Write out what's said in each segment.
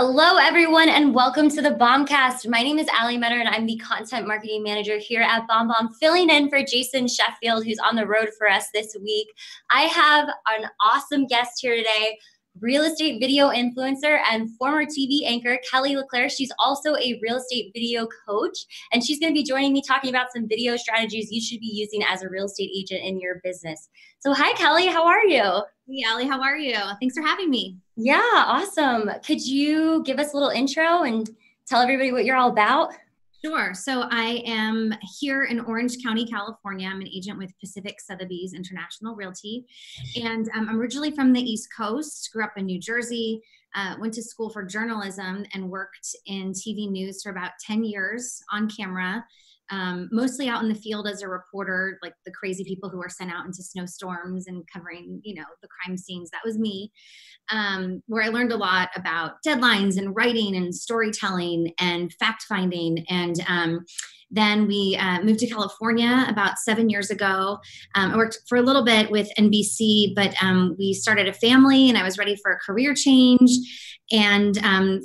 Hello, everyone, and welcome to the BombCast. My name is Allie Metter, and I'm the Content Marketing Manager here at BombBomb, filling in for Jason Sheffield, who's on the road for us this week. I have an awesome guest here today, real estate video influencer and former TV anchor, Kelly LeClair. She's also a real estate video coach, and she's going to be joining me talking about some video strategies you should be using as a real estate agent in your business. So hi, Kelly. How are you? Hey, Allie, how are you? Thanks for having me. Yeah, awesome. Could you give us a little intro and tell everybody what you're all about? Sure. So I am here in Orange County, California. I'm an agent with Pacific Sotheby's International Realty. And I'm originally from the East Coast, grew up in New Jersey, went to school for journalism and worked in TV news for about 10 years on camera. Mostly out in the field as a reporter, like the crazy people who are sent out into snowstorms and covering, the crime scenes. That was me, where I learned a lot about deadlines and writing and storytelling and fact finding. And then we moved to California about 7 years ago. I worked for a little bit with NBC, but we started a family and I was ready for a career change and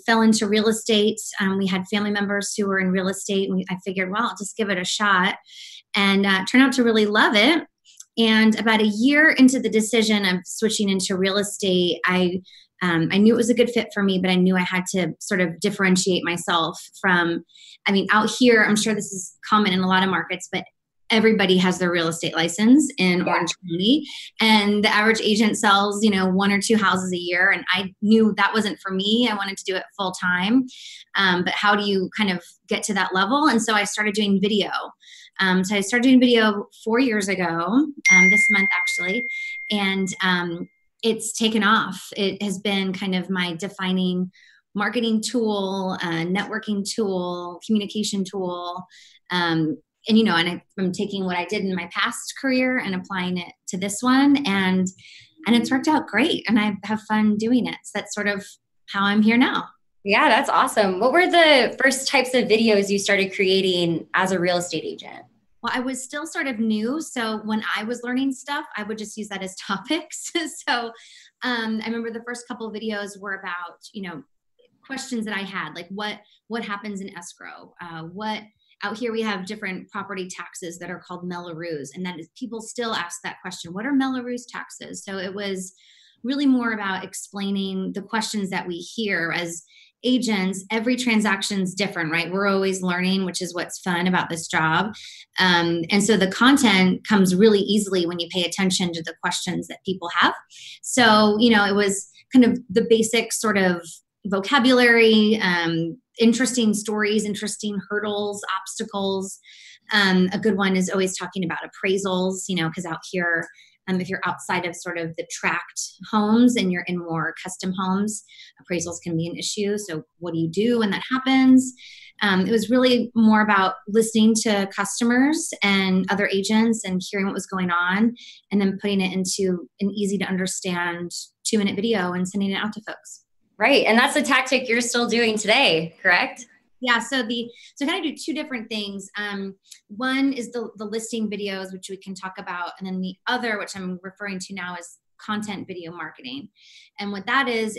fell into real estate. We had family members who were in real estate, and I figured, well, I'll just give it a shot, and turned out to really love it. And about a year into the decision of switching into real estate, I knew it was a good fit for me, but I knew I had to sort of differentiate myself from, out here, I'm sure this is common in a lot of markets, but everybody has their real estate license in Orange County, and the average agent sells, 1 or 2 houses a year. And I knew that wasn't for me. I wanted to do it full time. But how do you kind of get to that level? And so I started doing video. So I started doing video 4 years ago, this month actually. And it's taken off. It has been kind of my defining marketing tool, networking tool, communication tool. And I'm taking what I did in my past career and applying it to this one. And it's worked out great. And I have fun doing it. So that's sort of how I'm here now. Yeah, that's awesome. What were the first types of videos you started creating as a real estate agent? Well, I was still sort of new. So when I was learning stuff, I would just use that as topics. So I remember the first couple of videos were about, questions that I had, like what happens in escrow, out here we have different property taxes that are called Mello-Roos, and that is, people still ask that question, what are Mello-Roos taxes? So it was really more about explaining the questions that we hear as agents. Every transaction's different, right? We're always learning, which is what's fun about this job. And so the content comes really easily when you pay attention to the questions that people have. So, it was kind of the basic sort of vocabulary, interesting stories, interesting hurdles, obstacles. A good one is always talking about appraisals, because out here, if you're outside of sort of the tract homes and you're in more custom homes, appraisals can be an issue. So what do you do when that happens? It was really more about listening to customers and other agents and hearing what was going on, and then putting it into an easy to understand 2-minute video and sending it out to folks. Right. And that's the tactic you're still doing today, correct? Yeah. So kind of do 2 different things. One is the listing videos, which we can talk about. And then the other, which I'm referring to now, is content video marketing. And what that is,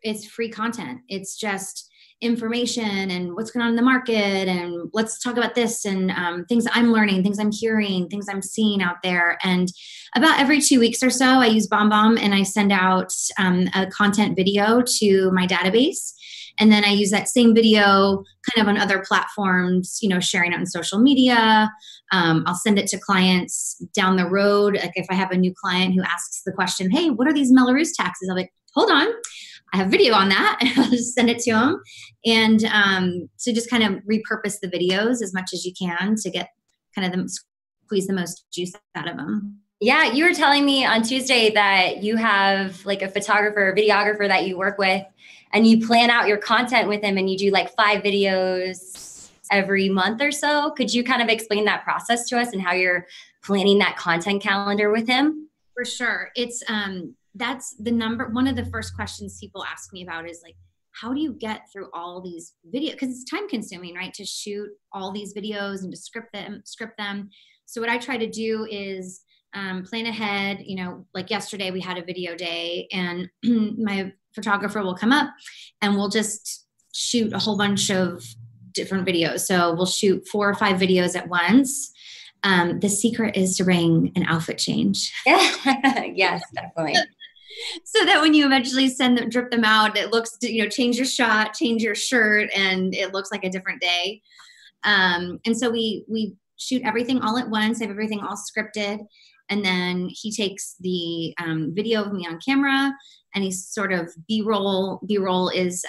it's free content. It's just information and what's going on in the market. And let's talk about this and things I'm learning, things I'm hearing, things I'm seeing out there. And about every 2 weeks or so, I use BombBomb and I send out a content video to my database. And then I use that same video kind of on other platforms, sharing it on social media. I'll send it to clients down the road. Like if I have a new client who asks the question, hey, what are these Mello-Roos taxes? I'll be like, hold on, I have video on that. And I'll just send it to them. And so just kind of repurpose the videos as much as you can to get kind of squeeze the most juice out of them. Yeah, you were telling me on Tuesday that you have like a photographer, videographer that you work with, and you plan out your content with him, and you do like 5 videos every month or so. Could you kind of explain that process to us and how you're planning that content calendar with him? For sure. It's that's one of the first questions people ask me about is like, how do you get through all these videos? Because it's time consuming, right? To shoot all these videos and to script them. So what I try to do is plan ahead. Like yesterday we had a video day, and my photographer will come up and we'll just shoot a whole bunch of different videos. So we'll shoot 4 or 5 videos at once. The secret is to bring an outfit change. Yes, definitely. So that when you eventually drip them out, it looks, change your shot, change your shirt, and it looks like a different day. And so we shoot everything all at once, have everything all scripted. And then he takes the video of me on camera, and he's sort of B-roll. B-roll is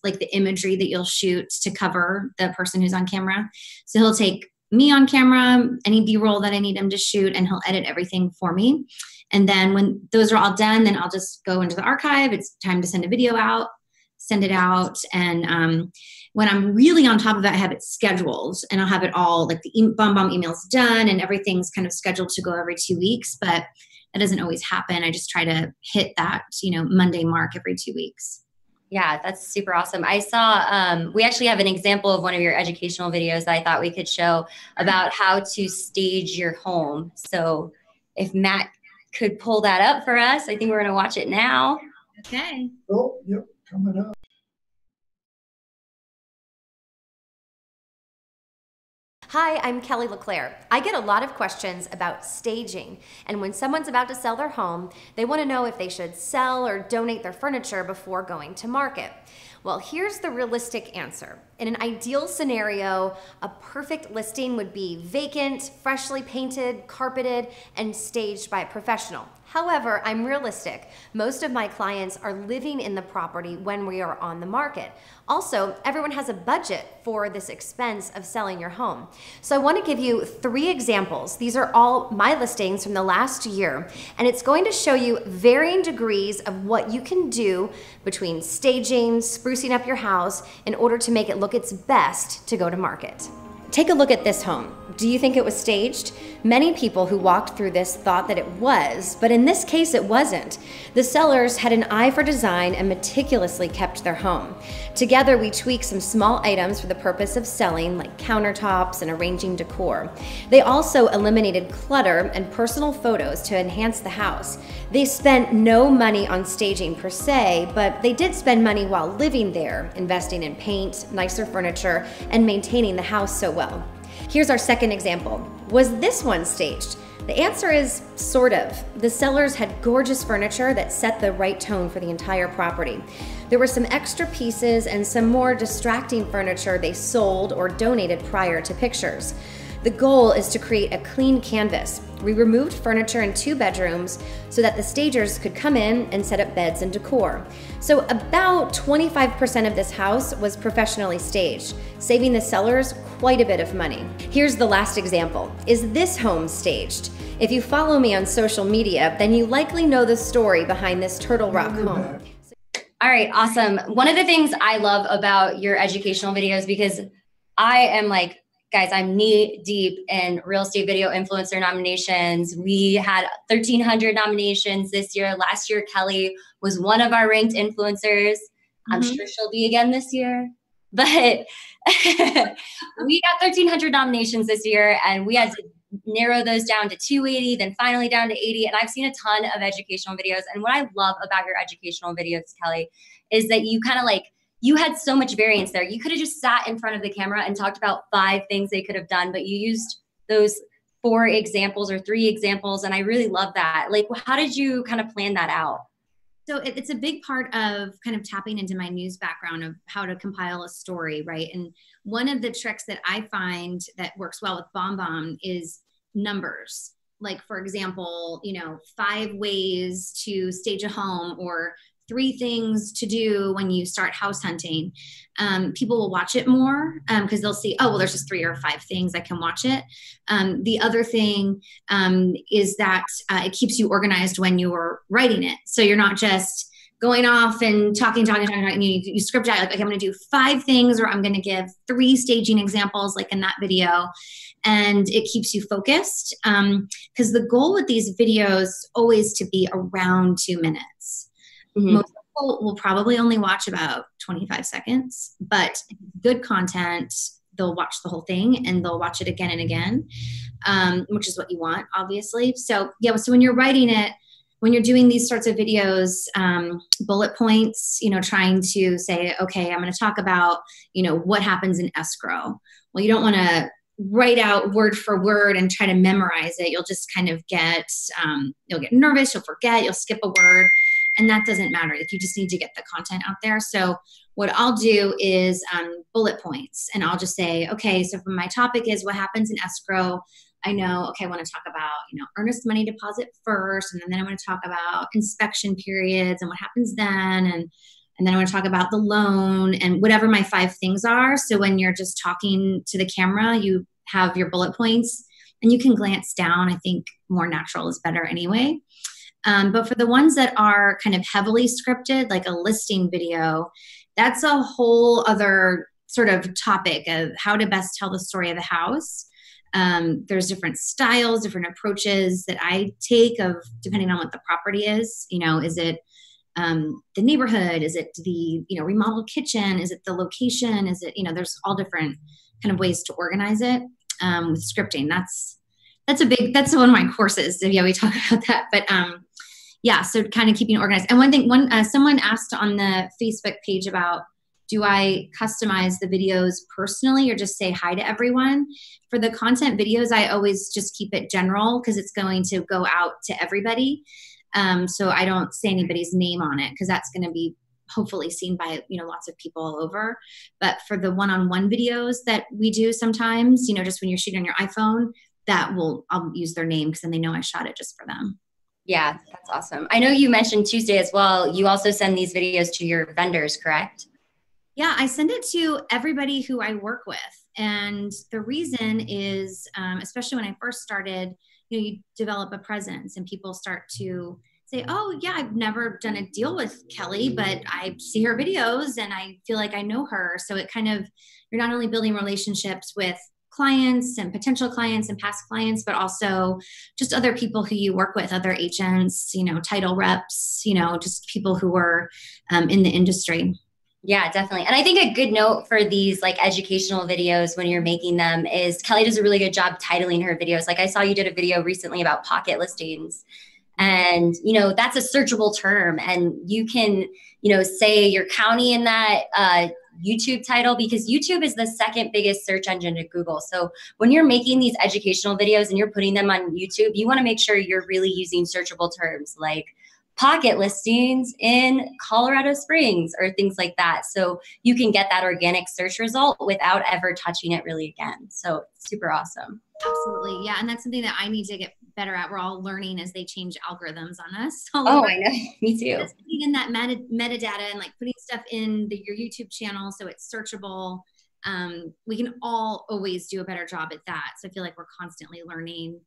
like the imagery that you'll shoot to cover the person who's on camera. So he'll take me on camera, any B-roll that I need him to shoot, and he'll edit everything for me. And then when those are all done, then I'll just go into the archive. It's time to send a video out, send it out. And when I'm really on top of it, I have it scheduled, and I'll have it all, like the BombBomb emails done, and everything's kind of scheduled to go every 2 weeks, but that doesn't always happen. I just try to hit that, Monday mark every 2 weeks. Yeah, that's super awesome. I saw, we actually have an example of one of your educational videos that I thought we could show about how to stage your home. So if Matt could pull that up for us, I think we're going to watch it now. Okay. Oh, yep, coming up. Hi, I'm Kelly LeClair. I get a lot of questions about staging, and when someone's about to sell their home, they want to know if they should sell or donate their furniture before going to market. Well, here's the realistic answer. In an ideal scenario, a perfect listing would be vacant, freshly painted, carpeted, and staged by a professional. However, I'm realistic. Most of my clients are living in the property when we are on the market. Also, everyone has a budget for this expense of selling your home. So I want to give you 3 examples. These are all my listings from the last year, and it's going to show you varying degrees of what you can do between staging, sprucing up your house in order to make it look its best to go to market. Take a look at this home. Do you think it was staged? Many people who walked through this thought that it was, but in this case it wasn't. The sellers had an eye for design and meticulously kept their home. Together we tweaked some small items for the purpose of selling, like countertops and arranging decor. They also eliminated clutter and personal photos to enhance the house. They spent no money on staging per se, but they did spend money while living there, investing in paint, nicer furniture, and maintaining the house so well. Here's our second example. Was this one staged? The answer is sort of. The sellers had gorgeous furniture that set the right tone for the entire property. There were some extra pieces and some more distracting furniture they sold or donated prior to pictures. The goal is to create a clean canvas. We removed furniture in 2 bedrooms so that the stagers could come in and set up beds and decor. So about 25% of this house was professionally staged, saving the sellers quite a bit of money. Here's the last example. Is this home staged? If you follow me on social media, then you likely know the story behind this Turtle Rock home. All right, awesome. One of the things I love about your educational videos, because I am like, guys, I'm knee deep in real estate video influencer nominations. We had 1,300 nominations this year. Last year, Kelly was one of our ranked influencers. I'm sure she'll be again this year. But we got 1,300 nominations this year, and we had to narrow those down to 280, then finally down to 80. And I've seen a ton of educational videos. And what I love about your educational videos, Kelly, is that you kind of like, you had so much variance there. You could have just sat in front of the camera and talked about 5 things they could have done, but you used those 4 examples or 3 examples. And I really love that. Like, how did you kind of plan that out? So it's a big part of kind of tapping into my news background of how to compile a story, right? And one of the tricks that I find that works well with BombBomb is numbers. Like, for example, 5 ways to stage a home, or 3 things to do when you start house hunting. People will watch it more because they'll see, oh, well, there's just 3 or 5 things I can watch it. The other thing is that it keeps you organized when you're writing it. So you're not just going off and talking, and you script out, like, okay, I'm going to do 5 things, or I'm going to give 3 staging examples like in that video. And it keeps you focused because the goal with these videos is always to be around 2 minutes. Most people will probably only watch about 25 seconds, but good content, they'll watch the whole thing and they'll watch it again and again. which is what you want, obviously. So yeah, so when you're writing it, when you're doing these sorts of videos, bullet points, trying to say, okay, I'm going to talk about, what happens in escrow. Well, you don't want to write out word for word and try to memorize it. You'll just kind of you'll get nervous, you'll forget, you'll skip a word, and that doesn't matter if you just need to get the content out there. So what I'll do is bullet points, and I'll just say, okay, so for my topic is what happens in escrow. I know, okay, I want to talk about, earnest money deposit first, and then I want to talk about inspection periods and what happens then, and then I want to talk about the loan and whatever my 5 things are. So when you're just talking to the camera, you have your bullet points and you can glance down. I think more natural is better anyway. But for the ones that are kind of heavily scripted, like a listing video, that's a whole other sort of topic of how to best tell the story of the house. There's different styles, different approaches that I take of depending on what the property is. Is it the neighborhood? Is it the remodeled kitchen? Is it the location? Is it there's all different kind of ways to organize it with scripting. That's one of my courses. Yeah, we talk about that. But yeah, so kind of keeping it organized. And someone asked on the Facebook page about, do I customize the videos personally or just say hi to everyone? For the content videos, I always just keep it general because it's going to go out to everybody. So I don't say anybody's name on it because that's going to be hopefully seen by, lots of people all over. But for the one-on-one videos that we do sometimes, just when you're shooting on your iPhone, I'll use their name because then they know I shot it just for them. Yeah, that's awesome. I know you mentioned Tuesday as well. You also send these videos to your vendors, correct? Yeah, I send it to everybody who I work with. And the reason is, especially when I first started, you develop a presence and people start to say, oh yeah, I've never done a deal with Kelly, but I see her videos and I feel like I know her. So it you're not only building relationships with clients and potential clients and past clients, but also just other people who you work with, other agents, title reps, just people who are in the industry. Yeah, definitely. And I think a good note for these like educational videos when you're making them is Kelly does a really good job titling her videos. Like I saw you did a video recently about pocket listings. And, that's a searchable term. And you can, say your county in that YouTube title, because YouTube is the second biggest search engine to Google. So when you're making these educational videos and you're putting them on YouTube, you want to make sure you're really using searchable terms like pocket listings in Colorado Springs or things like that. So you can get that organic search result without ever touching it really again. So super awesome. Absolutely. Yeah. And that's something that I need to get better at. We're all learning as they change algorithms on us. Oh, I know. Me too. Just putting in that metadata and like putting stuff in your YouTube channel so it's searchable. We can all always do a better job at that. So I feel like we're constantly learning,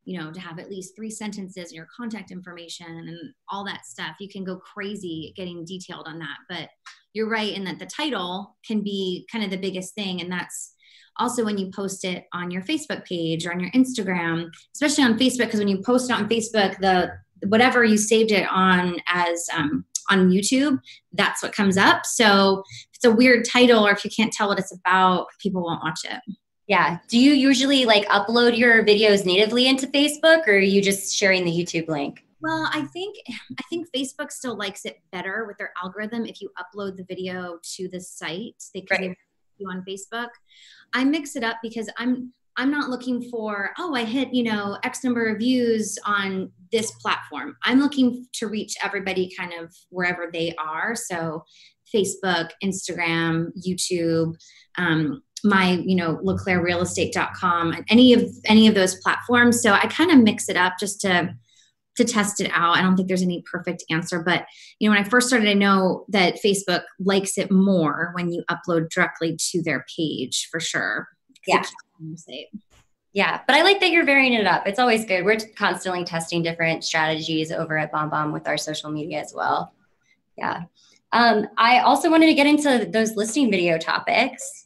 to have at least 3 sentences in your contact information and all that stuff. You can go crazy getting detailed on that. But you're right in that the title can be kind of the biggest thing. And that's also when you post it on your Facebook page or on your Instagram, especially on Facebook, because when you post it on Facebook, whatever you saved it on as on YouTube, that's what comes up. So if it's a weird title or if you can't tell what it's about, people won't watch it. Yeah. Do you usually like upload your videos natively into Facebook, or are you just sharing the YouTube link? Well, I think Facebook still likes it better with their algorithm if you upload the video to the site. They can you on Facebook. I mix it up because I'm not looking for, I hit, X number of views on this platform. I'm looking to reach everybody kind of wherever they are. So Facebook, Instagram, YouTube, my, LeClairRealEstate.com, any of those platforms. So I kind of mix it up just to test it out. I don't think there's any perfect answer, but when I first started, I know that Facebook likes it more when you upload directly to their page for sure. Yeah. Yeah. But I like that you're varying it up. It's always good. We're constantly testing different strategies over at BombBomb with our social media as well. Yeah. I also wanted to get into those listing video topics.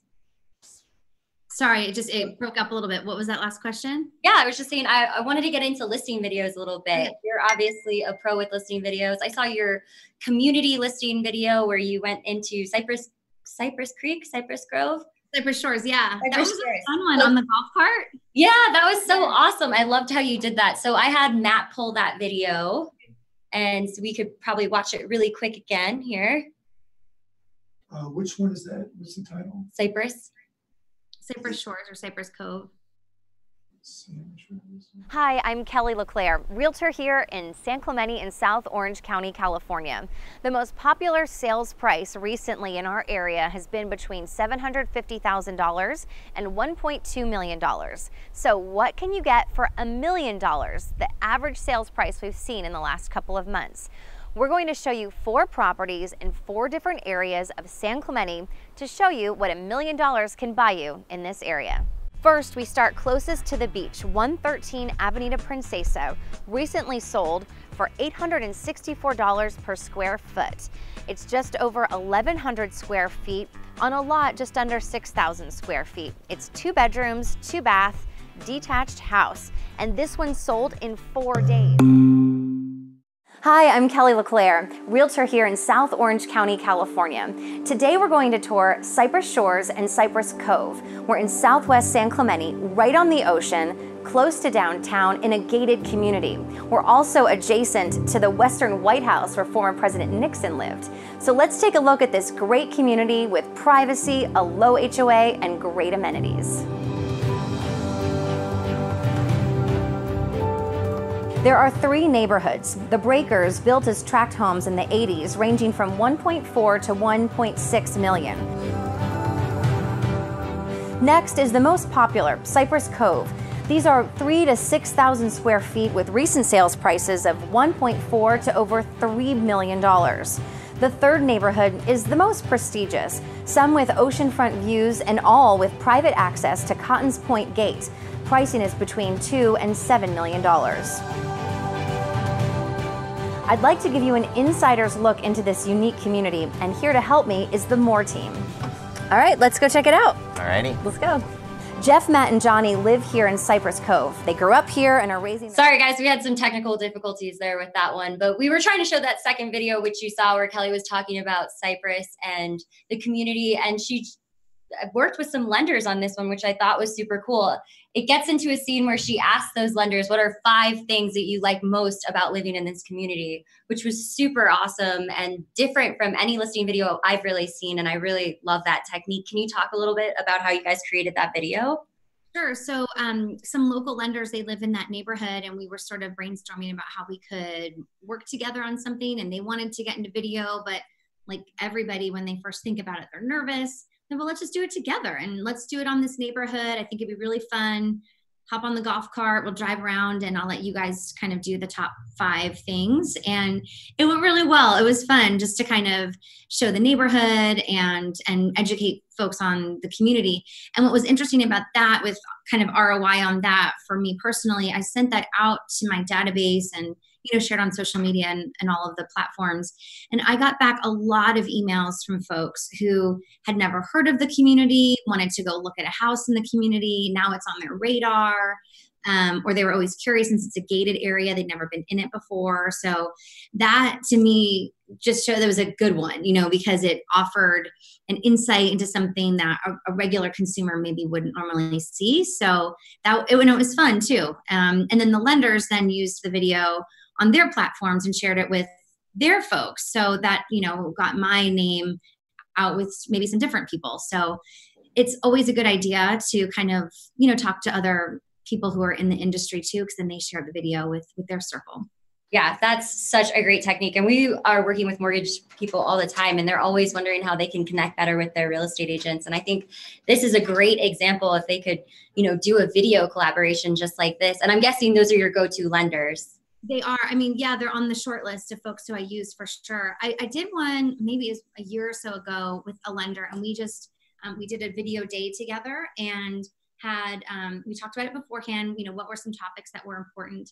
Sorry, it broke up a little bit. What was that last question? Yeah, I was just saying I wanted to get into listing videos a little bit. You're obviously a pro with listing videos. I saw your community listing video where you went into Cypress Grove. Cypress Shores, yeah. That Cypress was Shores. a fun one on the golf cart. Yeah, that was so awesome. I loved how you did that. So I had Matt pull that video, and so we could probably watch it really quick again here. Which one is that? What's the title? Cypress Shores or Cypress Cove. Hi, I'm Kelly LeClair, realtor here in San Clemente in South Orange County, California. The most popular sales price recently in our area has been between $750,000 and $1.2 million. So what can you get for $1 million, the average sales price we've seen in the last couple of months? We're going to show you 4 properties in 4 different areas of San Clemente to show you what $1 million can buy you in this area. First, we start closest to the beach, 113 Avenida Princesa, recently sold for $864 per square foot. It's just over 1,100 square feet on a lot just under 6,000 square feet. It's 2 bedrooms, 2 bath, detached house, and this one sold in 4 days. Hi, I'm Kelly LeClair, realtor here in South Orange County, California. Today we're going to tour Cypress Shores and Cypress Cove. We're in Southwest San Clemente, right on the ocean, close to downtown in a gated community. We're also adjacent to the Western White House where former President Nixon lived. So let's take a look at this great community with privacy, a low HOA, and great amenities. There are 3 neighborhoods. The Breakers, built as tract homes in the 80s, ranging from 1.4 to 1.6 million. Next is the most popular, Cypress Cove. These are 3,000 to 6,000 square feet with recent sales prices of 1.4 to over $3 million. The third neighborhood is the most prestigious, some with oceanfront views and all with private access to Cotton's Point Gate. Pricing is between $2 and $7 million. I'd like to give you an insider's look into this unique community, and here to help me is the Moore team. All right, let's go check it out. All righty. Let's go. Jeff, Matt, and Johnny live here in Cypress Cove. They grew up here and are raising... Sorry guys, we had some technical difficulties there with that one, but we were trying to show that second video, which you saw where Kelly was talking about Cypress and the community, and she worked with some lenders on this one, which I thought was super cool. It gets into a scene where she asks those lenders, what are 5 things that you like most about living in this community, which was super awesome and different from any listing video I've really seen. And I really love that technique. Can you talk a little bit about how you guys created that video? Sure. So some local lenders, they live in that neighborhood, and we were sort of brainstorming about how we could work together on something, and they wanted to get into video, but like everybody, when they first think about it, they're nervous. Well, let's just do it together and let's do it on this neighborhood. I think it'd be really fun. Hop on the golf cart, we'll drive around, and I'll let you guys kind of do the top 5 things. And it went really well. It was fun just to kind of show the neighborhood and educate folks on the community. And what was interesting about that, with kind of ROI on that for me personally, I sent that out to my database and shared on social media and all of the platforms. And I got back a lot of emails from folks who had never heard of the community, wanted to go look at a house in the community. Now it's on their radar, or they were always curious since it's a gated area. They'd never been in it before. So that to me just showed that it was a good one, because it offered an insight into something that a regular consumer maybe wouldn't normally see. So it was fun too. And then the lenders then used the video on their platforms and shared it with their folks. So that, got my name out with maybe some different people. So it's always a good idea to kind of, talk to other people who are in the industry too, because then they share the video with their circle. Yeah, that's such a great technique. And we are working with mortgage people all the time, and they're always wondering how they can connect better with their real estate agents. And I think this is a great example if they could, do a video collaboration just like this. And I'm guessing those are your go-to lenders. They are. I mean, yeah, they're on the short list of folks who I use for sure. I did one maybe a year or so ago with a lender, and we just, we did a video day together and had, we talked about it beforehand, what were some topics that were important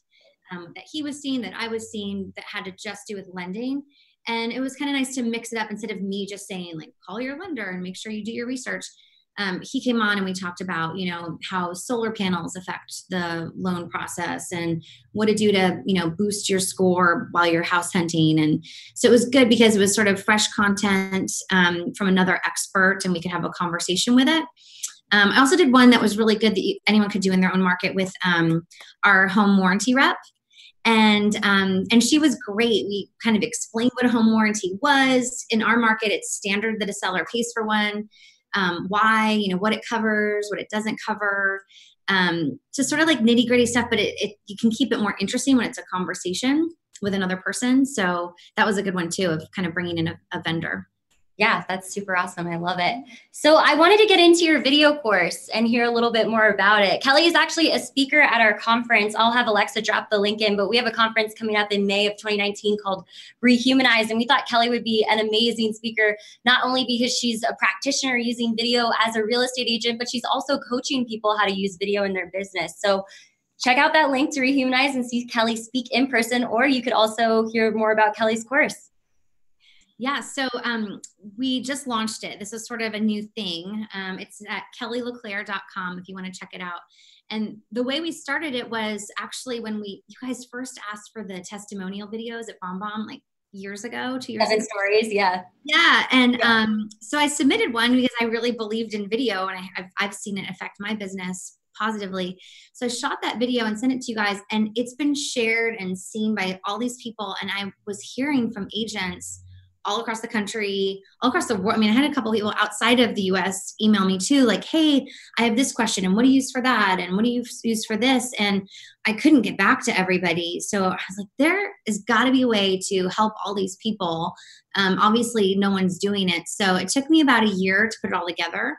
that he was seeing, that I was seeing, that had to just do with lending. And it was kind of nice to mix it up instead of me just saying like, call your lender and make sure you do your research. he came on and we talked about, how solar panels affect the loan process and what to do to, boost your score while you're house hunting. And so it was good because it was sort of fresh content from another expert, and we could have a conversation with it. I also did one that was really good that anyone could do in their own market with our home warranty rep. And she was great. We kind of explained what a home warranty was. In our market, it's standard that a seller pays for one, why, what it covers, what it doesn't cover, just sort of like nitty gritty stuff, but you can keep it more interesting when it's a conversation with another person. So that was a good one too, of kind of bringing in a vendor. Yeah, that's super awesome. I love it. So I wanted to get into your video course and hear a little bit more about it. Kelly is actually a speaker at our conference. I'll have Alexa drop the link in, but we have a conference coming up in May of 2019 called Rehumanize. And we thought Kelly would be an amazing speaker, not only because she's a practitioner using video as a real estate agent, but she's also coaching people how to use video in their business. So check out that link to Rehumanize and see Kelly speak in person, or you could also hear more about Kelly's course. Yeah, so we just launched it. This is sort of a new thing. It's at kellyleclair.com if you want to check it out. And the way we started it was actually when you guys first asked for the testimonial videos at BombBomb, like years ago, 2 years ago. 7 stories, yeah. Yeah, and so I submitted one because I really believed in video, and I've seen it affect my business positively. So I shot that video and sent it to you guys, and it's been shared and seen by all these people. And I was hearing from agents all across the country, all across the world. I mean, I had a couple people outside of the US email me too, like, hey, I have this question, and what do you use for that? And what do you use for this? And I couldn't get back to everybody. So I was like, there has got to be a way to help all these people. Obviously, no one's doing it. So it took me about a year to put it all together.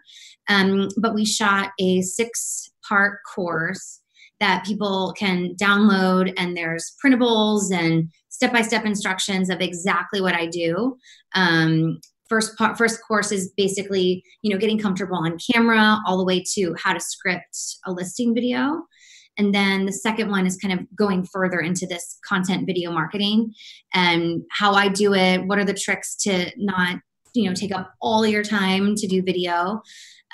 But we shot a 6-part course that people can download, and there's printables and step-by-step instructions of exactly what I do. First course is basically, getting comfortable on camera, all the way to how to script a listing video. And then the second one is kind of going further into this content video marketing and how I do it. What are the tricks to not, take up all your time to do video?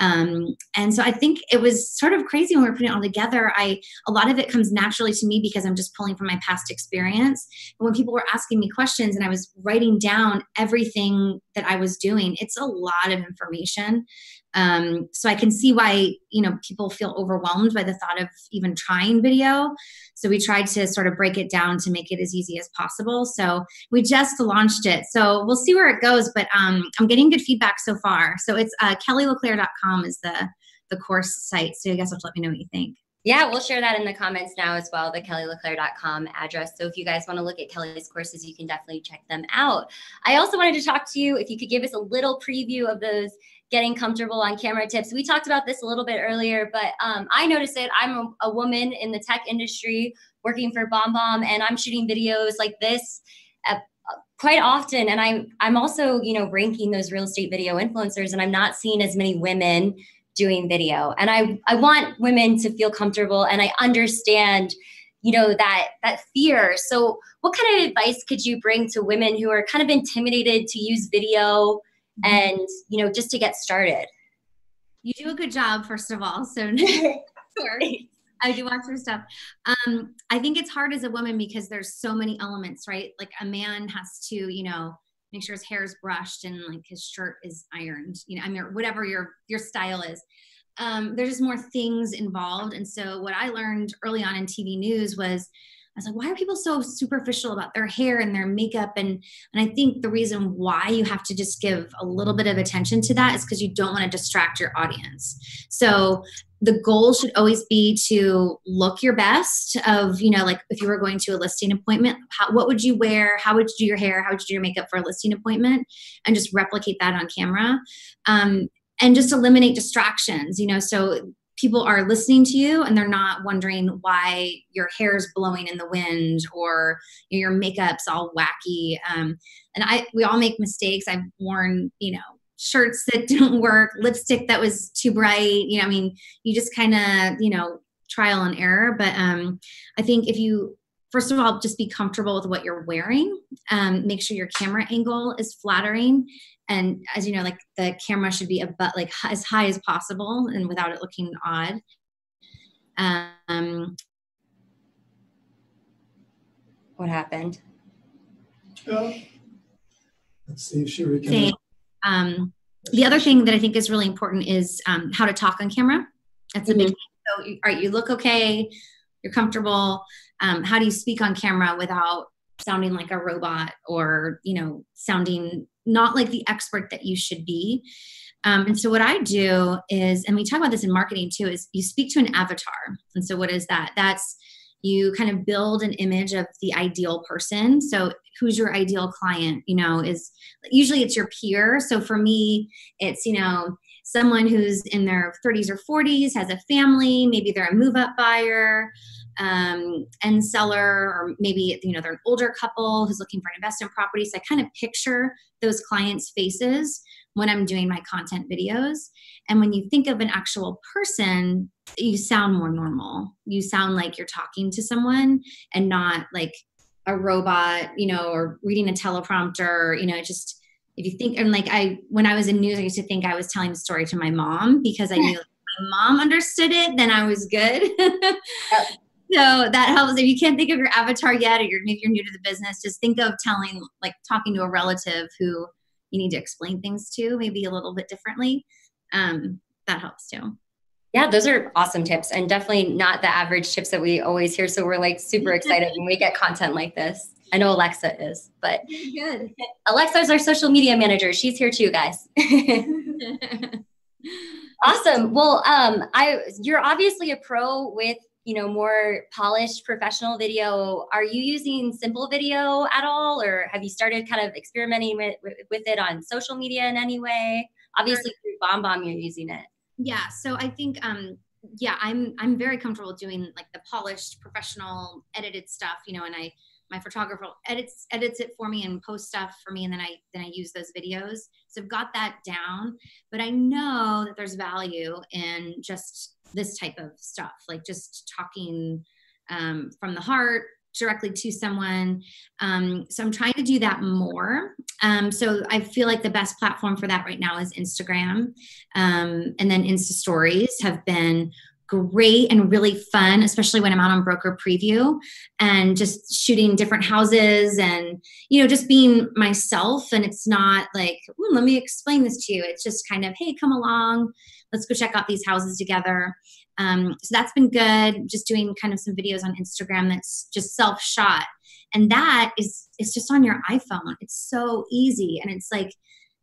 And so I think it was sort of crazy when we were putting it all together. A lot of it comes naturally to me because I'm just pulling from my past experience. But when people were asking me questions and I was writing down everything that I was doing, it's a lot of information. So I can see why, people feel overwhelmed by the thought of even trying video. So we tried to sort of break it down to make it as easy as possible. So we just launched it. So we'll see where it goes, but I'm getting good feedback so far. So it's kellyleclair.com is the course site. So you guys have to let me know what you think. Yeah, we'll share that in the comments now as well, the kellyleclair.com address. So if you guys want to look at Kelly's courses, you can definitely check them out. I also wanted to talk to you, if you could give us a little preview of those getting comfortable on camera tips. We talked about this a little bit earlier, but I noticed it. I'm a woman in the tech industry working for BombBomb, and I'm shooting videos like this quite often. And I'm also, ranking those real estate video influencers, and I'm not seeing as many women doing video. And I want women to feel comfortable, and I understand, that fear. So what kind of advice could you bring to women who are kind of intimidated to use video and, just to get started? You do a good job, first of all. So sure. I do watch your stuff. I think it's hard as a woman because there's so many elements, right? Like a man has to, make sure his hair is brushed and like his shirt is ironed, whatever your style is. There's just more things involved. And so what I learned early on in TV news was, I was like, why are people so superficial about their hair and their makeup? And I think the reason why you have to just give a little bit of attention to that is because you don't want to distract your audience. So the goal should always be to look your best of, like if you were going to a listing appointment, what would you wear? How would you do your hair? How would you do your makeup for a listing appointment? And just replicate that on camera. And just eliminate distractions, so people are listening to you and they're not wondering why your hair is blowing in the wind or your makeup's all wacky. And we all make mistakes. I've worn, shirts that didn't work, lipstick that was too bright. You just kind of, trial and error. But I think if you first of all, just be comfortable with what you're wearing. Make sure your camera angle is flattering. And as you know, like the camera should be like as high as possible and without it looking odd. What happened? Let's see if she reconnects. The other thing that I think is really important is how to talk on camera. That's a big thing. So, all right, you look okay, you're comfortable. How do you speak on camera without sounding like a robot or, sounding not like the expert that you should be? And so what I do is, and we talk about this in marketing too, is you speak to an avatar. And so what is that? That's you kind of build an image of the ideal person. So who's your ideal client, is usually it's your peer. So for me, it's, someone who's in their 30s or 40s, has a family, maybe they're a move-up buyer and seller, or maybe, they're an older couple who's looking for an investment property. So I kind of picture those clients' faces when I'm doing my content videos. And when you think of an actual person, you sound more normal. You sound like you're talking to someone and not like a robot, or reading a teleprompter, just if you think, and like when I was in news, I used to think I was telling a story to my mom because I knew if my mom understood it, then I was good. So that helps. If you can't think of your avatar yet, or maybe you're new to the business, just think of talking to a relative who you need to explain things to maybe a little bit differently. That helps too. Yeah, those are awesome tips, and definitely not the average tips that we always hear. So we're like super excited when we get content like this. I know Alexa is, but good. Alexa's our social media manager. She's here too, guys. Awesome. Well, you're obviously a pro with, more polished professional video. Are you using simple video at all, or have you started kind of experimenting with it on social media in any way? Obviously through BombBomb, you're using it. Yeah. So I think, I'm very comfortable doing like the polished, professional, edited stuff, and my photographer edits it for me and posts stuff for me. And then I use those videos. So I've got that down, but I know that there's value in just this type of stuff, like just talking from the heart directly to someone. So I'm trying to do that more. So I feel like the best platform for that right now is Instagram. And then Insta stories have been great and really fun, especially when I'm out on broker preview and just shooting different houses and, just being myself. And it's not like, let me explain this to you. It's just kind of, hey, come along. Let's go check out these houses together. So that's been good. Just doing kind of some videos on Instagram that's just self-shot. And it's just on your iPhone. It's so easy. And it's like,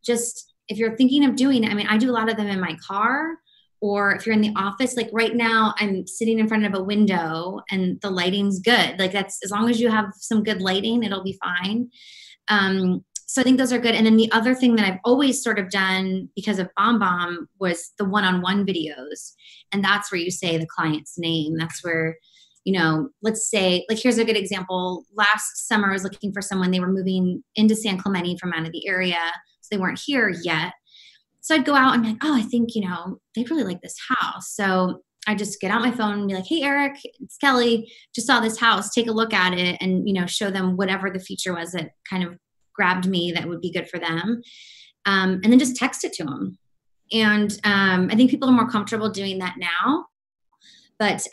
just if you're thinking of doing it, I do a lot of them in my car, or if you're in the office, like right now I'm sitting in front of a window and the lighting's good. Like that's, as long as you have some good lighting, it'll be fine. So I think those are good. And then the other thing that I've always sort of done because of BombBomb was the one-on-one videos. And that's where you say the client's name. That's where, let's say, like, here's a good example. Last summer I was looking for someone. They were moving into San Clemente from out of the area. So they weren't here yet. So I'd go out and be like, oh, I think, they really like this house. So I just get out my phone and be like, hey, Eric, it's Kelly. Just saw this house. Take a look at it and, show them whatever the feature was that kind of grabbed me that would be good for them. And then just text it to them. And I think people are more comfortable doing that now. But,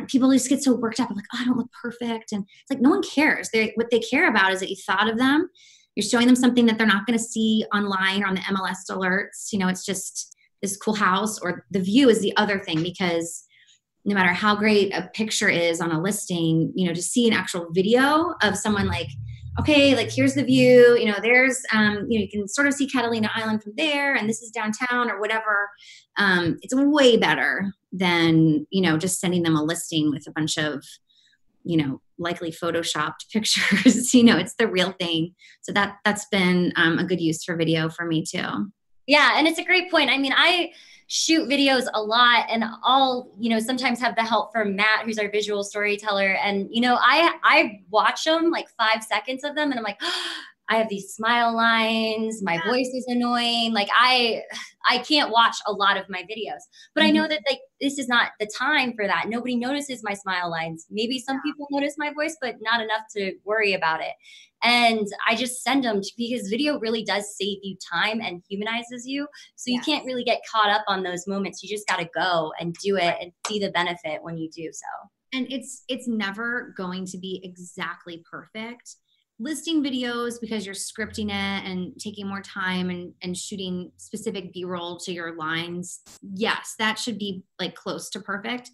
people just get so worked up. I'm like, oh, I don't look perfect. And it's like, no one cares. What they care about is that you thought of them. You're showing them something that they're not going to see online or on the MLS alerts. It's just this cool house, or the view is the other thing, because no matter how great a picture is on a listing, to see an actual video of someone like, okay, like here's the view, there's, you can sort of see Catalina Island from there, and this is downtown or whatever. It's way better than, just sending them a listing with a bunch of, likely photoshopped pictures. It's the real thing. So that's been a good use for video for me too. Yeah. And it's a great point. I shoot videos a lot, and I'll, sometimes have the help from Matt, who's our visual storyteller. And, I watch them like 5 seconds of them, and I'm like, oh, I have these smile lines. My voice is annoying. Like I can't watch a lot of my videos, but I know that like this is not the time for that. Nobody notices my smile lines. Maybe some people notice my voice, but not enough to worry about it. And I just send them because video really does save you time and humanizes you. So you can't really get caught up on those moments. You just got to go and do it and see the benefit when you do so. And it's never going to be exactly perfect. Listing videos because you're scripting it and taking more time and shooting specific B-roll to your lines. Yes, that should be like close to perfect.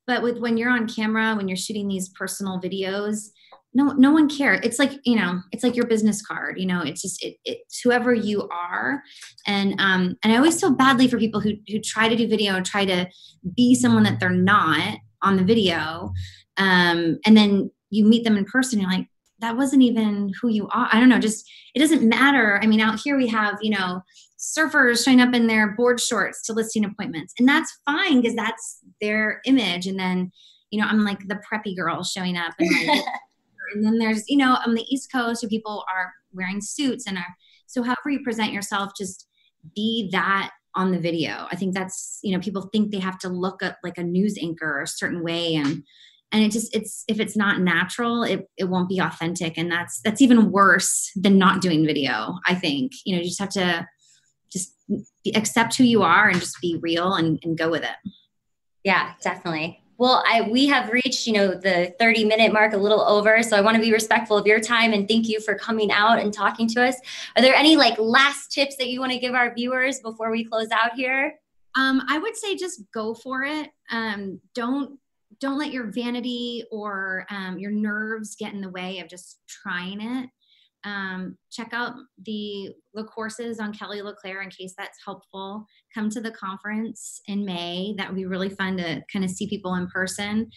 But when you're on camera, when you're shooting these personal videos, no one cares. It's like, you know, it's like your business card, you know, it's just, it's whoever you are. And I always feel badly for people who try to do video and try to be someone that they're not on the video. And then you meet them in person, you're like, that wasn't even who you are. I don't know, just, it doesn't matter. I mean, out here we have, you know, surfers showing up in their board shorts to listing appointments, and that's fine because that's their image. And then, you know, I'm like the preppy girl showing up and like, and then there's, you know, on the East Coast where people are wearing suits and are, so however you present yourself, just be that on the video. I think that's, you know, people think they have to look at like a news anchor a certain way, and it just, if it's not natural, it won't be authentic. And that's even worse than not doing video. I think, you know, you just have to just accept who you are and just be real and go with it. Yeah, definitely. Well, we have reached, you know, the 30-minute mark, a little over. So I want to be respectful of your time and thank you for coming out and talking to us. Are there any like last tips that you want to give our viewers before we close out here? I would say just go for it. Don't let your vanity or your nerves get in the way of just trying it. Check out the courses on Kelly LeClair in case that's helpful. Come to the conference in May. That would be really fun to kind of see people in person.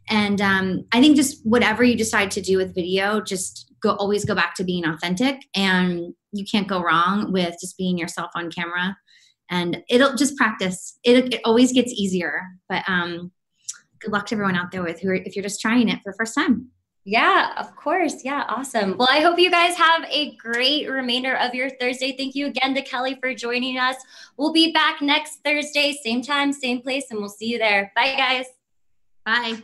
And I think just whatever you decide to do with video, just always go back to being authentic, and you can't go wrong with just being yourself on camera. And it'll just practice. It always gets easier, but good luck to everyone out there if you're just trying it for the first time. Yeah, of course. Yeah, awesome. Well, I hope you guys have a great remainder of your Thursday. Thank you again to Kelly for joining us. We'll be back next Thursday, same time, same place, and we'll see you there. Bye, guys. Bye.